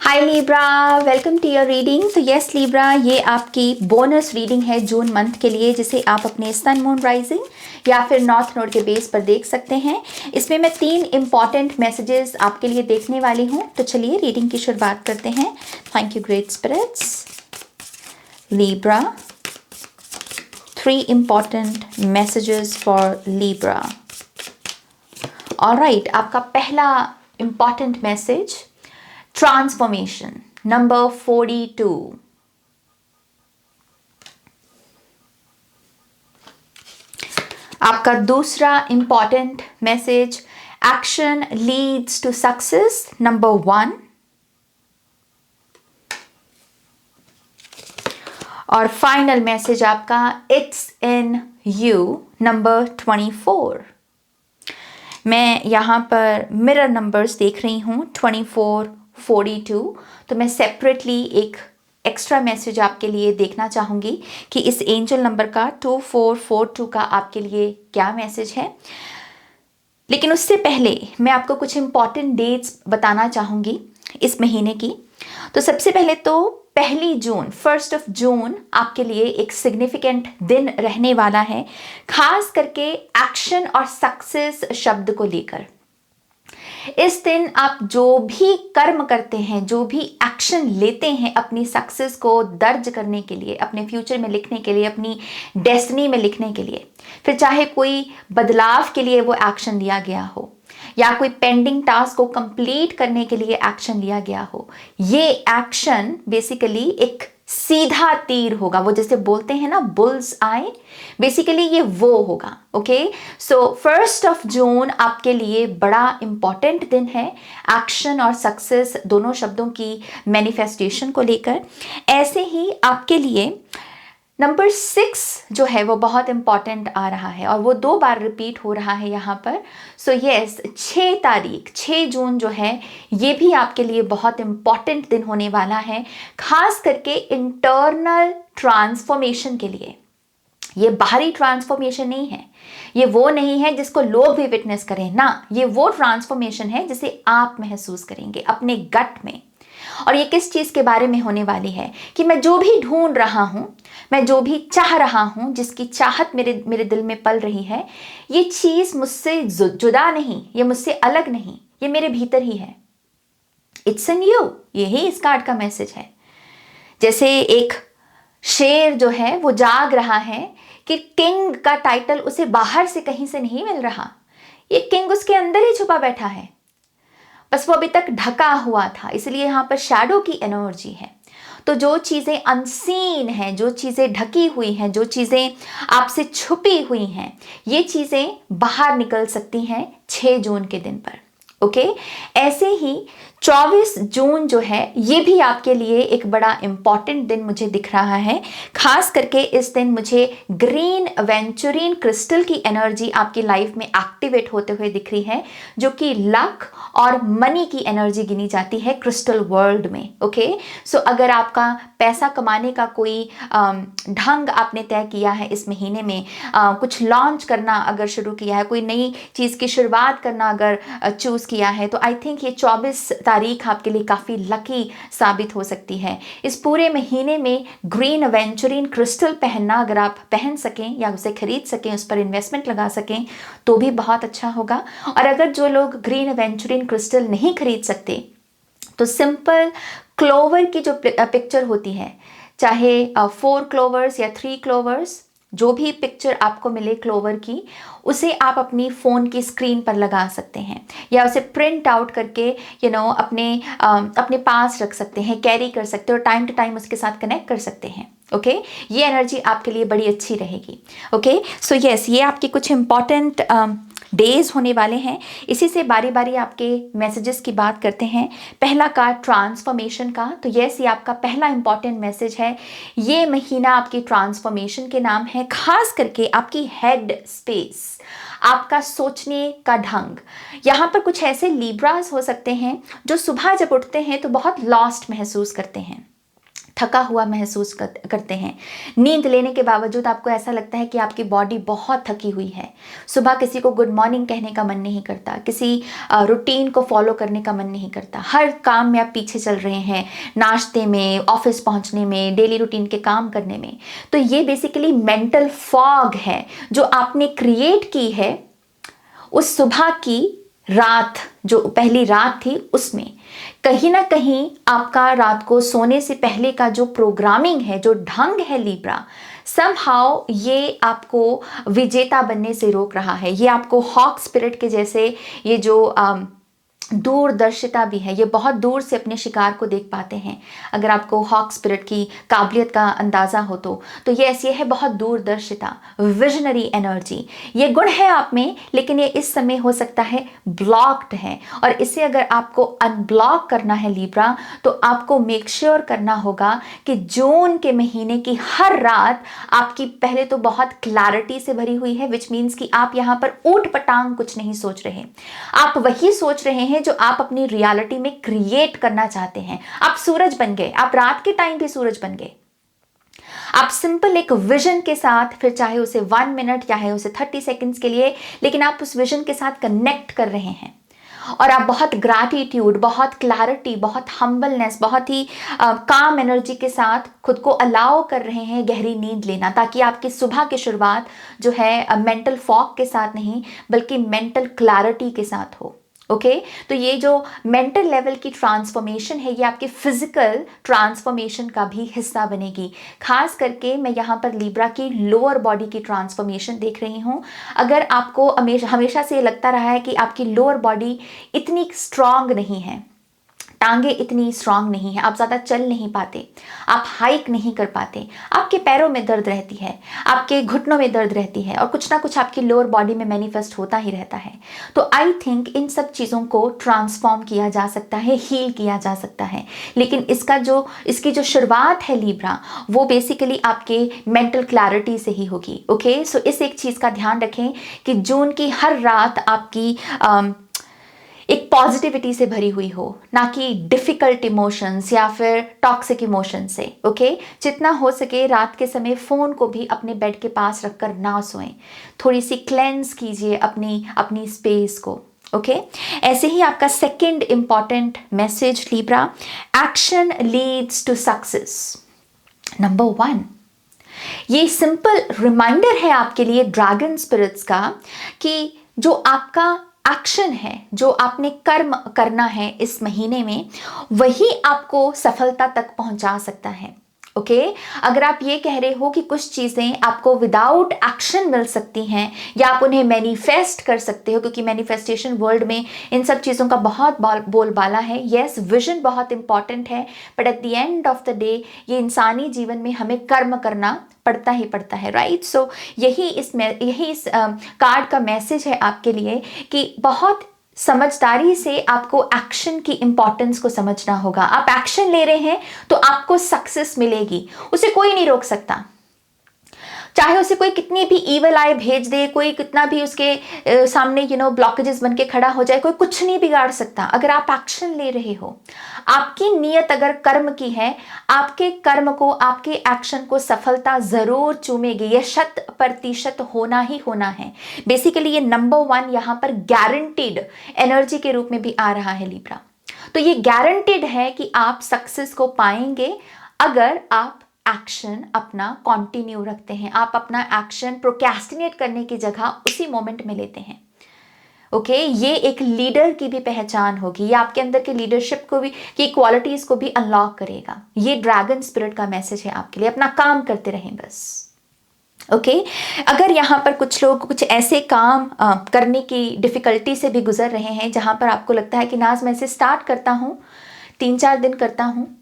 Hi Libra, welcome to your reading. तो yes Libra, ये आपकी बोनस रीडिंग है जून मंथ के लिए, जिसे आप अपने सन मून राइजिंग या फिर नॉर्थ नोड के बेस पर देख सकते हैं। इसमें मैं 3 इंपॉर्टेंट मैसेजेस आपके लिए देखने वाली हूँ। तो चलिए रीडिंग की शुरुआत करते हैं। Thank you great spirits. Libra, 3 important messages for Libra. Alright, आपका पहला इंपॉर्टेंट मैसेज, ट्रांसफॉर्मेशन नंबर 42। आपका दूसरा important message, action leads to success number 1। और फाइनल मैसेज आपका, इट्स इन यू नंबर 24। मैं यहाँ पर मिरर नंबर्स देख रही हूँ 24, 42। तो मैं सेपरेटली एक एक्स्ट्रा मैसेज आपके लिए देखना चाहूँगी कि इस एंजल नंबर का 2442 का आपके लिए क्या मैसेज है। लेकिन उससे पहले मैं आपको कुछ इंपॉर्टेंट डेट्स बताना चाहूँगी इस महीने की। तो सबसे पहले तो 1 जून आपके लिए एक सिग्निफिकेंट दिन रहने वाला है, खास करके एक्शन और सक्सेस शब्द को लेकर। इस दिन आप जो भी कर्म करते हैं, जो भी एक्शन लेते हैं अपनी सक्सेस को दर्ज करने के लिए, अपने फ्यूचर में लिखने के लिए, अपनी डेस्टिनी में लिखने के लिए, फिर चाहे कोई बदलाव के लिए वो एक्शन लिया गया हो या कोई पेंडिंग टास्क को कंप्लीट करने के लिए एक्शन लिया गया हो, ये एक्शन बेसिकली एक सीधा तीर होगा। वो जैसे बोलते हैं ना, बुल्स आई, बेसिकली ये वो होगा। ओके, सो 1 जून आपके लिए बड़ा इंपॉर्टेंट दिन है एक्शन और सक्सेस दोनों शब्दों की मैनिफेस्टेशन को लेकर। ऐसे ही आपके लिए नंबर 6 जो है वो बहुत इंपॉर्टेंट आ रहा है और वो 2 बार रिपीट हो रहा है यहाँ पर। सो यस, 6 जून जो है ये भी आपके लिए बहुत इंपॉर्टेंट दिन होने वाला है, खास करके इंटरनल ट्रांसफॉर्मेशन के लिए। ये बाहरी ट्रांसफॉर्मेशन नहीं है, ये वो नहीं है जिसको लोग भी विटनेस करें ना, ये वो ट्रांसफॉर्मेशन है जिसे आप महसूस करेंगे अपने गट में। और ये किस चीज के बारे में होने वाली है कि मैं जो भी ढूंढ रहा हूं, मैं जो भी चाह रहा हूं, जिसकी चाहत मेरे दिल में पल रही है, ये चीज मुझसे जुदा नहीं, ये मुझसे अलग नहीं, ये मेरे भीतर ही है। इट्स इन यू, यही इस कार्ड का मैसेज है। जैसे एक शेर जो है वो जाग रहा है कि किंग का टाइटल उसे बाहर से कहीं से नहीं मिल रहा, ये किंग उसके अंदर ही छुपा बैठा है, बस वो अभी तक ढका हुआ था, इसलिए यहाँ पर शैडो की एनर्जी है। तो जो चीज़ें अनसीन हैं, जो चीज़ें ढकी हुई हैं, जो चीज़ें आपसे छुपी हुई हैं, ये चीज़ें बाहर निकल सकती हैं 6 जून के दिन पर। ओके, ऐसे ही 24 जून जो है ये भी आपके लिए एक बड़ा इंपॉर्टेंट दिन मुझे दिख रहा है। खास करके इस दिन मुझे ग्रीन वेंचुरीन क्रिस्टल की एनर्जी आपकी लाइफ में एक्टिवेट होते हुए दिख रही है, जो कि लक और मनी की एनर्जी गिनी जाती है क्रिस्टल वर्ल्ड में। ओके, सो अगर आपका पैसा कमाने का कोई ढंग आपने तय किया है इस महीने में, कुछ लॉन्च करना अगर शुरू किया है, कोई नई चीज़ की शुरुआत करना अगर चूज़ किया है, तो आई थिंक ये 24 तारीख आपके लिए काफ़ी लकी साबित हो सकती है। इस पूरे महीने में ग्रीन वेंचुरीन क्रिस्टल पहनना, अगर आप पहन सकें या उसे खरीद सकें, उस पर इन्वेस्टमेंट लगा सकें, तो भी बहुत अच्छा होगा। और अगर जो लोग ग्रीन वेंचुरीन क्रिस्टल नहीं खरीद सकते, तो सिंपल क्लोवर की जो पिक्चर होती है, चाहे 4 क्लोवर्स या 3 क्लोवर्स, जो भी पिक्चर आपको मिले क्लोवर की, उसे आप अपनी फ़ोन की स्क्रीन पर लगा सकते हैं या उसे प्रिंट आउट करके अपने पास रख सकते हैं, कैरी कर सकते हैं और टाइम टू टाइम उसके साथ कनेक्ट कर सकते हैं। ओके, ये एनर्जी आपके लिए बड़ी अच्छी रहेगी। ओके, सो यस, ये आपके कुछ इंपॉर्टेंट डेज होने वाले हैं। इसी से बारी बारी आपके मैसेजेस की बात करते हैं। पहला कार्ड ट्रांसफॉर्मेशन का, तो यस, ये आपका पहला इंपॉर्टेंट मैसेज है। ये महीना आपकी ट्रांसफॉर्मेशन के नाम है, खास करके आपकी हेड स्पेस, आपका सोचने का ढंग। यहाँ पर कुछ ऐसे लिब्रास हो सकते हैं जो सुबह जब उठते हैं तो बहुत लॉस्ट महसूस करते हैं, थका हुआ महसूस करते हैं। नींद लेने के बावजूद आपको ऐसा लगता है कि आपकी बॉडी बहुत थकी हुई है। सुबह किसी को गुड मॉर्निंग कहने का मन नहीं करता, किसी रूटीन को फॉलो करने का मन नहीं करता, हर काम में आप पीछे चल रहे हैं, नाश्ते में, ऑफिस पहुंचने में, डेली रूटीन के काम करने में। तो ये बेसिकली मेंटल फॉग है जो आपने क्रिएट की है उस सुबह की रात, जो पहली रात थी उसमें। कहीं ना कहीं आपका रात को सोने से पहले का जो प्रोग्रामिंग है, जो ढंग है लिब्रा, समहाउ ये आपको विजेता बनने से रोक रहा है। ये आपको हॉक स्पिरिट के जैसे, ये जो दूरदर्शिता भी है, ये बहुत दूर से अपने शिकार को देख पाते हैं। अगर आपको हॉक स्पिरिट की काबिलियत का अंदाज़ा हो तो ये है बहुत दूरदर्शिता, विजनरी एनर्जी। ये गुण है आप में, लेकिन ये इस समय हो सकता है ब्लॉक्ड है, और इसे अगर आपको अनब्लॉक करना है लिब्रा, तो आपको मेक श्योर करना होगा कि जून के महीने की हर रात आपकी पहले तो बहुत क्लैरिटी से भरी हुई है, विच मीन्स कि आप यहाँ पर ऊट पटांग कुछ नहीं सोच रहे, आप वही सोच रहे हैं जो आप अपनी रियलिटी में क्रिएट करना चाहते हैं। आप सूरज बन गए, आप रात के टाइम भी सूरज बन गए। आप सिंपल एक विजन के साथ, फिर चाहे उसे 1 मिनट चाहे उसे 30 सेकंड्स के लिए, लेकिन आप उस विजन के साथ कनेक्ट कर रहे हैं, और आप बहुत ग्रैटिट्यूड, बहुत क्लैरिटी, बहुत हम्बलनेस, बहुत ही काम एनर्जी के साथ खुद को अलाउ कर रहे हैं गहरी नींद लेना, ताकि आपकी सुबह की शुरुआत जो है मेंटल फॉग के साथ नहीं बल्कि मेंटल क्लैरिटी के साथ हो। ओके तो ये जो मेंटल लेवल की ट्रांसफॉर्मेशन है, ये आपके फिजिकल ट्रांसफॉर्मेशन का भी हिस्सा बनेगी। खास करके मैं यहाँ पर लिब्रा की लोअर बॉडी की ट्रांसफॉर्मेशन देख रही हूँ। अगर आपको हमेशा से लगता रहा है कि आपकी लोअर बॉडी इतनी स्ट्रांग नहीं है, टांगे इतनी स्ट्रांग नहीं है, आप ज़्यादा चल नहीं पाते, आप हाइक नहीं कर पाते, आपके पैरों में दर्द रहती है, आपके घुटनों में दर्द रहती है, और कुछ ना कुछ आपकी लोअर बॉडी में मैनिफेस्ट होता ही रहता है। तो आई थिंक इन सब चीज़ों को ट्रांसफॉर्म किया जा सकता है, हील किया जा सकता है, लेकिन इसकी जो शुरुआत है लिब्रा, वो बेसिकली आपके मेंटल क्लैरिटी से ही होगी। ओके सो इस एक चीज़ का ध्यान रखें कि जून की हर रात आपकी एक पॉजिटिविटी से भरी हुई हो, ना कि डिफ़िकल्ट इमोशंस या फिर टॉक्सिक इमोशन से। ओके जितना हो सके रात के समय फ़ोन को भी अपने बेड के पास रखकर ना सोएं, थोड़ी सी क्लेंस कीजिए अपनी स्पेस को। ओके ऐसे ही आपका second important message Libra, action leads to success. Number 1, ये सिंपल रिमाइंडर है आपके लिए ड्रैगन स्पिरिट्स का कि जो आपका एक्शन है, जो आपने कर्म करना है इस महीने में, वही आपको सफलता तक पहुंचा सकता है। ओके अगर आप ये कह रहे हो कि कुछ चीज़ें आपको विदाउट एक्शन मिल सकती हैं या आप उन्हें मैनिफेस्ट कर सकते हो, क्योंकि मैनिफेस्टेशन वर्ल्ड में इन सब चीज़ों का बहुत बोलबाला है। यस विजन बहुत इंपॉर्टेंट है, but at the end of the day ये इंसानी जीवन में हमें कर्म करना पड़ता ही पड़ता है, राइट। सो यही इस कार्ड का मैसेज है आपके लिए कि बहुत समझदारी से आपको एक्शन की इंपॉर्टेंस को समझना होगा। आप एक्शन ले रहे हैं तो आपको सक्सेस मिलेगी, उसे कोई नहीं रोक सकता। चाहे उसे कोई कितनी भी ईवल आई भेज दे, कोई कितना भी उसके सामने ब्लॉकेजेस बन के खड़ा हो जाए, कोई कुछ नहीं बिगाड़ सकता। अगर आप एक्शन ले रहे हो, आपकी नीयत अगर कर्म की है, आपके कर्म को, आपके एक्शन को सफलता जरूर चूमेगी। यह 100% होना ही होना है। बेसिकली ये नंबर 1 यहाँ पर गारंटीड एनर्जी के रूप में भी आ रहा है लिब्रा। तो ये गारंटीड है कि आप सक्सेस को पाएंगे अगर आप एक्शन अपना कंटिन्यू रखते हैं, आप अपना एक्शन प्रोक्रेस्टिनेट करने की जगह उसी मोमेंट में लेते हैं। ओके ये एक लीडर की भी पहचान होगी, ये आपके अंदर के लीडरशिप को भी, की क्वालिटीज को भी अनलॉक करेगा। ये ड्रैगन स्पिरिट का मैसेज है आपके लिए। अपना काम करते रहें बस। ओके अगर यहाँ पर कुछ लोग कुछ ऐसे काम करने की डिफिकल्टी से भी गुजर रहे हैं जहाँ पर आपको लगता है कि नाज मैं इसे स्टार्ट करता हूँ, 3-4 दिन करता हूँ,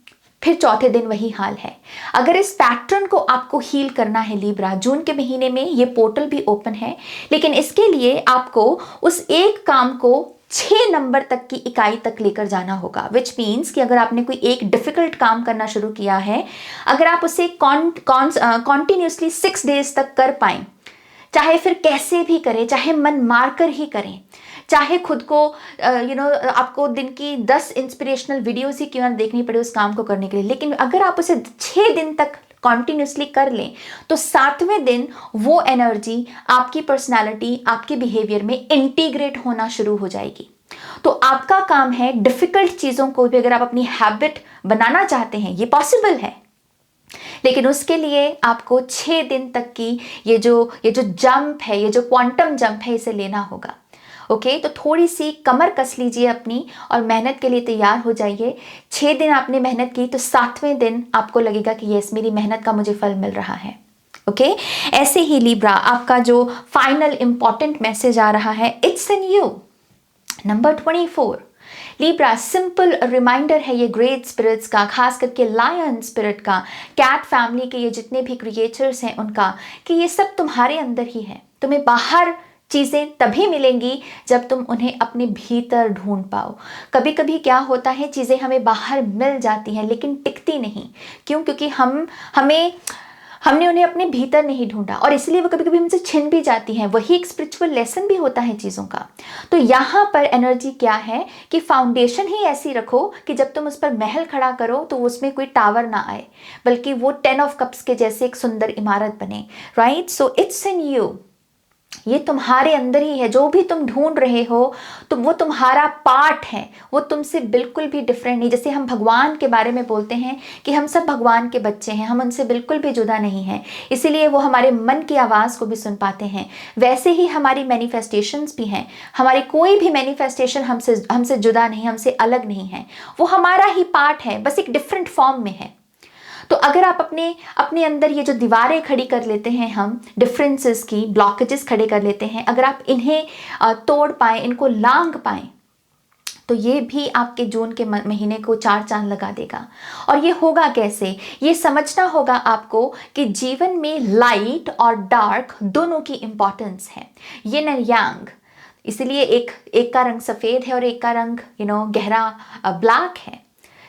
फिर चौथे दिन वही हाल है। अगर इस पैटर्न को आपको हील करना है लिब्रा, जून के महीने में ये पोर्टल भी ओपन है, लेकिन इसके लिए आपको उस एक काम को 6 नंबर तक की इकाई तक लेकर जाना होगा। विच मीन्स कि अगर आपने कोई एक डिफिकल्ट काम करना शुरू किया है, अगर आप उसे कॉन्टिन्यूसली 6 डेज तक कर पाएं, चाहे फिर कैसे भी करें, चाहे मन मारकर ही करें, चाहे खुद को आपको दिन की 10 इंस्पिरेशनल वीडियोस ही क्यों ना देखनी पड़े उस काम को करने के लिए, लेकिन अगर आप उसे 6 दिन तक कॉन्टिन्यूसली कर लें तो 7वें दिन वो एनर्जी आपकी पर्सनालिटी, आपके बिहेवियर में इंटीग्रेट होना शुरू हो जाएगी। तो आपका काम है डिफिकल्ट चीजों को भी अगर आप अपनी हैबिट बनाना चाहते हैं, ये पॉसिबल है, लेकिन उसके लिए आपको 6 दिन तक की ये जो जंप है, ये जो क्वांटम जंप है, इसे लेना होगा। ओके, तो थोड़ी सी कमर कस लीजिए अपनी और मेहनत के लिए तैयार हो जाइए। 6 दिन आपने मेहनत की तो 7वें दिन आपको लगेगा कि यस, मेरी मेहनत का मुझे फल मिल रहा है। ओके, ऐसे ही लिब्रा, आपका जो फाइनल इंपॉर्टेंट मैसेज आ रहा है, it's in you, number 24। Libra, simple reminder है ये ग्रेट स्पिरिट्स का, खास करके लायन स्पिरिट का, कैट फैमिली के ये जितने भी क्रिएचर्स हैं उनका, कि ये सब तुम्हारे अंदर ही है। तुम्हें बाहर चीज़ें तभी मिलेंगी जब तुम उन्हें अपने भीतर ढूंढ पाओ। कभी कभी क्या होता है, चीज़ें हमें बाहर मिल जाती हैं लेकिन टिकती नहीं। क्यों? क्योंकि हमने उन्हें अपने भीतर नहीं ढूंढा और इसलिए वो कभी कभी हमसे छिन भी जाती हैं। वही एक स्पिरिचुअल लेसन भी होता है चीज़ों का। तो यहाँ पर एनर्जी क्या है कि फाउंडेशन ही ऐसी रखो कि जब तुम उस पर महल खड़ा करो तो उसमें कोई टावर ना आए, बल्कि वो 10 ऑफ कप्स के जैसे एक सुंदर इमारत बने। Right, so it's in you, ये तुम्हारे अंदर ही है। जो भी तुम ढूंढ रहे हो तो वो तुम्हारा पार्ट है, वो तुमसे बिल्कुल भी डिफरेंट नहीं। जैसे हम भगवान के बारे में बोलते हैं कि हम सब भगवान के बच्चे हैं, हम उनसे बिल्कुल भी जुदा नहीं हैं, इसीलिए वो हमारे मन की आवाज़ को भी सुन पाते हैं। वैसे ही हमारी मैनिफेस्टेशंस भी हैं। हमारी कोई भी मैनिफेस्टेशन हमसे जुदा नहीं, हमसे अलग नहीं है, वो हमारा ही पार्ट है, बस एक डिफरेंट फॉर्म में है। तो अगर आप अपने अंदर ये जो दीवारें खड़ी कर लेते हैं, हम डिफरेंसेस की ब्लॉकेजेस खड़े कर लेते हैं, अगर आप इन्हें तोड़ पाएं, इनको लांग पाएं, तो ये भी आपके जून के महीने को 4 चांद लगा देगा। और ये होगा कैसे, ये समझना होगा आपको कि जीवन में लाइट और डार्क दोनों की इंपॉर्टेंस है, यिन एंड यांग। इसलिए एक का रंग सफ़ेद है और एक का रंग गहरा ब्लैक है।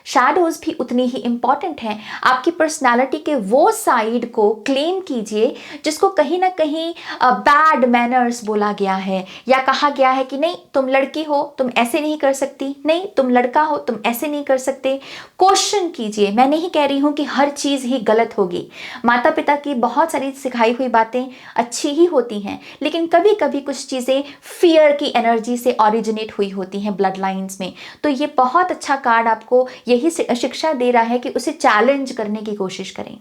शैडोज भी उतनी ही इंपॉर्टेंट हैं। आपकी पर्सनालिटी के वो साइड को क्लेम कीजिए जिसको कहीं ना कहीं बैड मैनर्स बोला गया है, या कहा गया है कि नहीं तुम लड़की हो, तुम ऐसे नहीं कर सकती, नहीं तुम लड़का हो, तुम ऐसे नहीं कर सकते। क्वेश्चन कीजिए। मैं नहीं कह रही हूँ कि हर चीज़ ही गलत होगी। माता पिता की बहुत सारी सिखाई हुई बातें अच्छी ही होती हैं, लेकिन कभी कभी कुछ चीज़ें फियर की एनर्जी से ऑरिजिनेट हुई होती हैं ब्लड लाइन्स में। तो ये बहुत अच्छा कार्ड आपको यही शिक्षा दे रहा है कि उसे चैलेंज करने की कोशिश करें।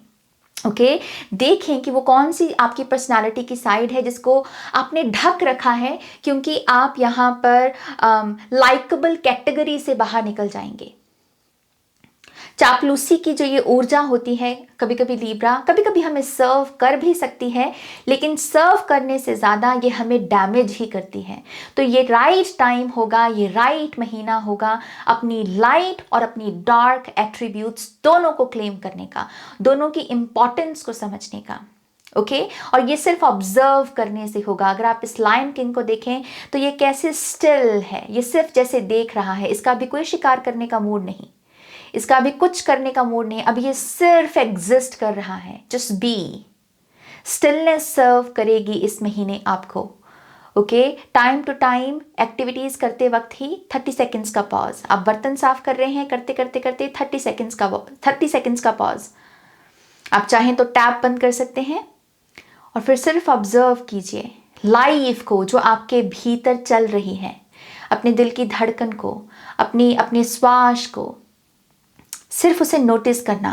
ओके, देखें कि वो कौन सी आपकी पर्सनालिटी की साइड है जिसको आपने ढक रखा है, क्योंकि आप यहाँ पर लाइकेबल कैटेगरी से बाहर निकल जाएंगे। चापलूसी की जो ये ऊर्जा होती है, कभी कभी लिब्रा, कभी कभी हमें सर्व कर भी सकती है, लेकिन सर्व करने से ज़्यादा ये हमें डैमेज ही करती है। तो ये राइट टाइम होगा, ये राइट महीना होगा अपनी लाइट और अपनी डार्क एट्रीब्यूट्स दोनों को क्लेम करने का, दोनों की इंपॉर्टेंस को समझने का। ओके, और ये सिर्फ ऑब्जर्व करने से होगा। अगर आप इस लायन किंग को देखें तो ये कैसे स्टिल है, ये सिर्फ जैसे देख रहा है, इसका भी कोई शिकार करने का मूड नहीं, इसका भी कुछ करने का मूड नहीं। अभी ये सिर्फ एग्जिस्ट कर रहा है। Just be. स्टिलनेस सर्व करेगी इस महीने आपको। Okay, time to time activities करते वक्त ही 30 सेकेंड्स का पॉज। आप बर्तन साफ कर रहे हैं, करते करते करते 30 सेकेंड्स का पॉज। आप चाहें तो टैप बंद कर सकते हैं और फिर सिर्फ ऑब्जर्व कीजिए लाइफ को जो आपके भीतर चल रही है, अपने दिल की धड़कन को, अपने श्वास को, सिर्फ उसे नोटिस करना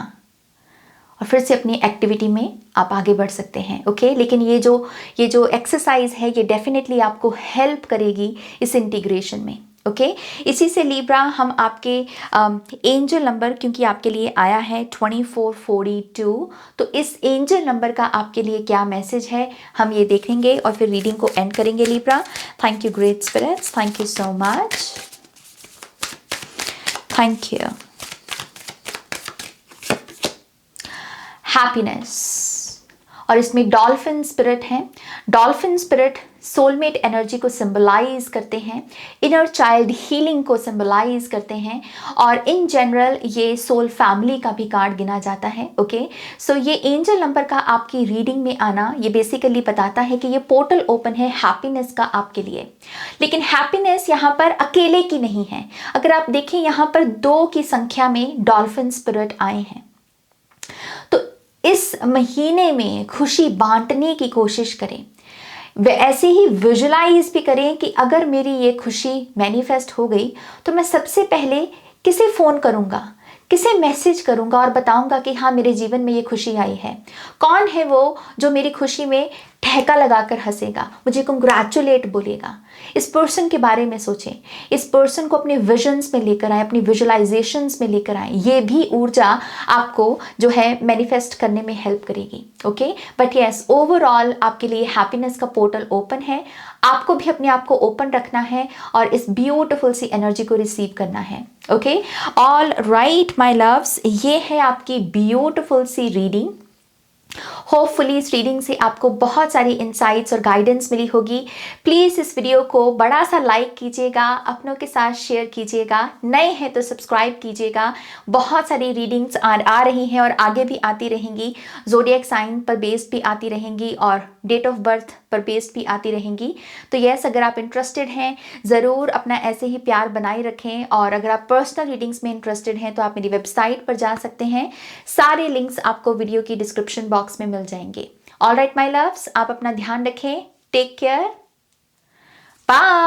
और फिर से अपनी एक्टिविटी में आप आगे बढ़ सकते हैं। ओके, लेकिन ये जो एक्सरसाइज है ये डेफिनेटली आपको हेल्प करेगी इस इंटीग्रेशन में। ओके, इसी से लिब्रा हम आपके एंजल नंबर, क्योंकि आपके लिए आया है 2442, तो इस एंजल नंबर का आपके लिए क्या मैसेज है हम ये देखेंगे और फिर रीडिंग को एंड करेंगे। Libra, thank you great spirits, thank you so much, thank you. Happiness, और इसमें डॉल्फिन स्पिरिट है। डॉल्फिन स्पिरिट सोलमेट एनर्जी को सिंबलाइज करते हैं, इनर चाइल्ड हीलिंग को सिंबलाइज करते हैं, और इन जनरल ये सोल फैमिली का भी कार्ड गिना जाता है। ओके, सो ये एंजल नंबर का आपकी रीडिंग में आना ये बेसिकली बताता है कि ये पोर्टल ओपन है हैप्पीनेस का आपके लिए। लेकिन हैप्पीनेस यहाँ पर अकेले की नहीं है। अगर आप देखें यहाँ पर 2 की संख्या में डॉल्फिन स्पिरिट आए हैं। तो इस महीने में खुशी बांटने की कोशिश करें, वे ऐसे ही विजुलाइज भी करें कि अगर मेरी ये खुशी मैनिफेस्ट हो गई तो मैं सबसे पहले किसे फ़ोन करूँगा, किसे मैसेज करूँगा और बताऊँगा कि हाँ मेरे जीवन में ये खुशी आई है। कौन है वो जो मेरी खुशी में ठहका लगाकर हंसेगा, मुझे कंग्रेचुलेट बोलेगा। इस पर्सन के बारे में सोचें, इस पर्सन को अपने विजन्स में लेकर आए, अपनी विजुलाइजेशंस में लेकर आए। ये भी ऊर्जा आपको जो है मैनिफेस्ट करने में हेल्प करेगी। ओके, बट यस, ओवरऑल आपके लिए हैप्पीनेस का पोर्टल ओपन है। आपको भी अपने आप को ओपन रखना है और इस ब्यूटिफुल सी एनर्जी को रिसीव करना है। Okay, all right my loves, ये है आपकी ब्यूटिफुल सी रीडिंग। होपफुली इस रीडिंग से आपको बहुत सारी इंसाइट्स और गाइडेंस मिली होगी। प्लीज़ इस वीडियो को बड़ा सा लाइक कीजिएगा, अपनों के साथ शेयर कीजिएगा, नए हैं तो सब्सक्राइब कीजिएगा। बहुत सारी रीडिंग्स आ रही हैं और आगे भी आती रहेंगी। ज़ोडिएक साइन पर बेस्ड भी आती रहेंगी और डेट ऑफ बर्थ पर बेस्ड भी आती रहेंगी। तो यस, अगर आप इंटरेस्टेड हैं ज़रूर अपना ऐसे ही प्यार बनाए रखें। और अगर आप पर्सनल रीडिंग्स में इंटरेस्टेड हैं तो आप मेरी वेबसाइट पर जा सकते हैं। सारे लिंक्स आपको वीडियो की डिस्क्रिप्शन बॉक्स में मिल जाएंगे। ऑल राइट माई लव्स, आप अपना ध्यान रखें। Take care, bye.